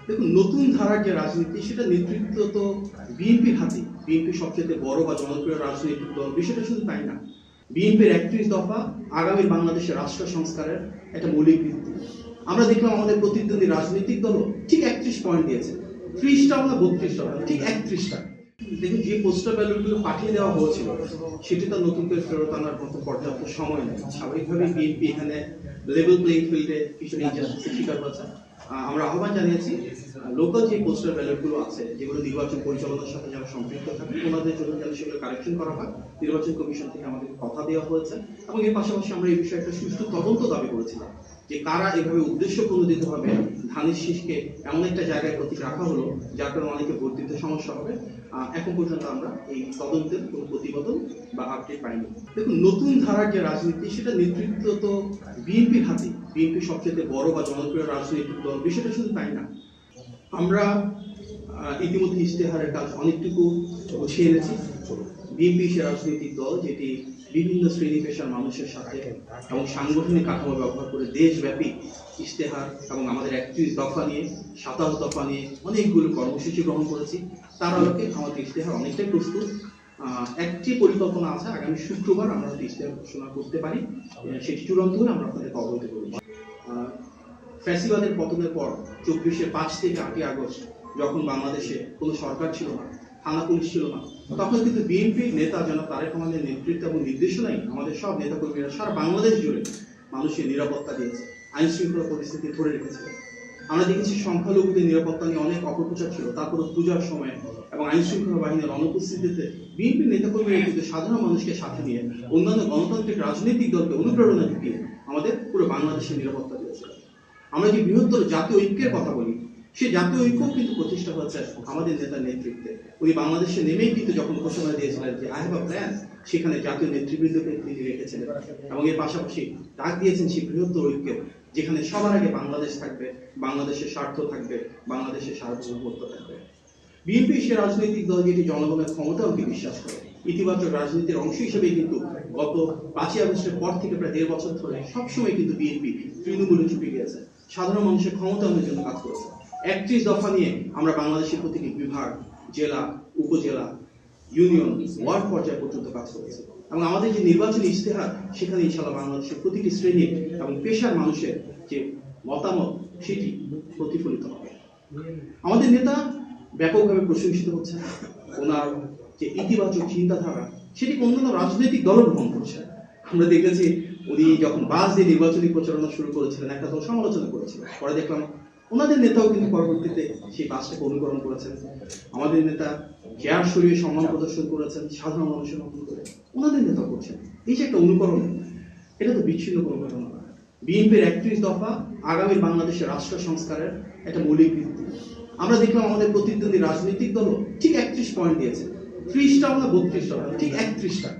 দেখুন, নতুন ধারার যে রাজনীতি সেটা নেতৃত্ব তো বিএনপির হাতে। বিএনপি সবচেয়ে বড় বা জনপ্রিয় রাজনৈতিক দল। বিষয়টা শুধু তাই না, বিএনপির ৩১ দফা আগামী বাংলাদেশের রাষ্ট্র সংস্কারের একটা মৌলিক ভিত্তি। আমরা দেখলাম আমাদের প্রতিদ্বন্দ্বী রাজনৈতিক দলও ঠিক ৩১ পয়েন্ট দিয়েছে। ৩০টাও না ৩২টাও না, ঠিক ৩১টা। দেখুন, যে পোস্টাল ব্যালটগুলো পাঠিয়ে দেওয়া হয়েছিল সেটি তো নতুন করে ফেরত আনার মতো পর্যাপ্ত সময় নেই। স্বাভাবিকভাবে বিএনপি এখানে লেভেল প্লেইং ফিল্ডে কিছু ইনজাস্টিসের শিকার হয়েছে। আমরা আহ্বান জানিয়েছি লোকাল যে পোস্টাল ব্যালটগুলো আছে, যেগুলো নির্বাচন পরিচালনার সাথে যারা সম্পৃক্ত থাকে, ওনাদের জন্য যেন সেগুলো কারেকশন করা হয়। নির্বাচন কমিশন থেকে আমাদের কথা দেওয়া হয়েছে এবং এর পাশাপাশি আমরা এই বিষয়ে একটা সুষ্ঠু তদন্ত দাবি করেছিলাম যে কারা এভাবে উদ্দেশ্য প্রণোদিতভাবে ধানের শীষকে এমন একটা জায়গায় প্রতীক রাখা হলো যার কারণে অনেকে ভোট দিতে সমস্যা হবে। এখন পর্যন্ত আমরা এই তদন্তের কোনো প্রতিবেদন বা আপডেট পাইনি। দেখুন, নতুন ধারার যে রাজনীতি সেটা নেতৃত্ব তো বিএনপির হাতে। বিএনপি সবচেয়ে বড় বা জনপ্রিয় রাজনৈতিক দল। বিষয়টা শুধু তাই না, আমরা ইতিমধ্যে ইশতেহারের কাজ অনেকটুকু গুছিয়ে এনেছি। বিএনপি সে রাজনৈতিক দল যেটি বিভিন্ন শ্রেণী পেশার মানুষের সাথে এবং সাংগঠনিক কাঠামো ব্যবহার করে দেশব্যাপী ইশতেহার এবং আমাদের ৩১ দফা নিয়ে ২৭ দফা নিয়ে অনেকগুলো কর্মসূচি গ্রহণ করেছি। তার আলোকে আমাদের ইশতেহার অনেকটাই প্রস্তুত। একটি পরিকল্পনা আছে, আগামী শুক্রবার আমরা ইশতেহার ঘোষণা করতে পারি। সেটি চূড়ান্ত হলে আমরা আপনাদেরকে অবহিত করব। ফ্যাসিবাদের পতনের পর ২৪শে ৫ থেকে ৮ই আগস্ট যখন বাংলাদেশে কোনো সরকার ছিল না, থানা পুলিশ ছিল না, তখন কিন্তু বিএনপির নেতা যেন তারেক রহমানের নেতৃত্ব এবং নির্দেশনায় আমাদের সব নেতাকর্মীরা সারা বাংলাদেশ জুড়ে মানুষের নিরাপত্তা দিয়েছে, আইন শৃঙ্খলা পরিস্থিতি ধরে রেখেছে। আমরা দেখেছি সংখ্যালঘুদের নিরাপত্তা নিয়ে অনেক অপপ্রচার ছিল, তারপরে পূজার সময় এবং আইন শৃঙ্খলা বাহিনীর অনুপস্থিতিতে বিএনপির নেতাকর্মীরা কিন্তু সাধারণ মানুষকে সাথে নিয়ে অন্যান্য গণতান্ত্রিক রাজনৈতিক দলকে অনুপ্রেরণা জুগিয়ে আমাদের পুরো বাংলাদেশের নিরাপত্তা দিয়েছে। আমরা যে বৃহত্তর জাতীয় ঐক্যের কথা বলি, সেই জাতীয় ঐক্য কিন্তু প্রতিষ্ঠা হয়েছে আমাদের নেতার নেতৃত্বে। উনি বাংলাদেশে নেমেই কিন্তু যখন ঘোষণা দিয়েছিলেন যে আই হ্যাভ আ প্ল্যান, সেখানে জাতীয় নেতৃবৃন্দকে তিনি রেখেছিলেন এবং এর পাশাপাশি ডাক দিয়েছেন সেই বৃহত্তর ঐক্যের, যেখানে সবার আগে বাংলাদেশ থাকবে, বাংলাদেশের স্বার্থ থাকবে, বাংলাদেশের সার্বভৌমত্ব থাকবে। বিএনপি সে রাজনৈতিক দল যেটি জনগণের ক্ষমতাকে বিশ্বাস করে। ইতিবাচক রাজনীতির অংশ হিসেবে কিন্তু গত ৫ই আগস্টের পর থেকে প্রায় ১.৫ বছর ধরে সবসময় কিন্তু বিএনপি তৃণমূলে চুপে গিয়েছে, সাধারণ মানুষের ক্ষমতায়নের জন্য কাজ করেছে। ৩১ দফা নিয়ে আমরা বাংলাদেশের প্রতিটি বিভাগ, জেলা, উপজেলা, ইউনিয়ন, ওয়ার্ড পর্যায় পর্যন্ত কাজ করেছে এবং আমাদের যে নির্বাচনী ইশতেহার, সেখানে ইনশাআল্লাহ বাংলাদেশের প্রতিটি শ্রেণী এবং পেশার মানুষের যে মতামত সেটি প্রতিফলিত হবে। আমাদের নেতা ব্যাপকভাবে প্রশংসিত হচ্ছে, ওনার যে ইতিবাচক চিন্তাধারা সেটি অন্যান্য রাজনৈতিক দলও গ্রহণ করছে। আমরা দেখেছি উনি যখন বাস দিয়ে নির্বাচনী প্রচারণা শুরু করেছিলেন, একটা দল সমালোচনা করেছিল, পরে দেখলাম ওনাদের নেতাও কিন্তু পরবর্তীতে সেই বাসটাকে অনুকরণ করেছেন। আমাদের নেতা চেয়ার সরিয়ে সম্মান প্রদর্শন করেছেন সাধারণ মানুষের মতন করে, ওনাদের নেতাও করছেন। এই যে একটা অনুকরণ, এটা তো বিচ্ছিন্ন কোনো ঘটনা না। বিএনপির ৩১ দফা আগামী বাংলাদেশের রাষ্ট্র সংস্কারের একটা মৌলিক ভিত্তি। আমরা দেখলাম আমাদের প্রতিদ্বন্দ্বী রাজনৈতিক দলও ঠিক ৩১ পয়েন্ট দিয়েছে। ৩০টাও না ৩২টাও না, ঠিক ৩১টা।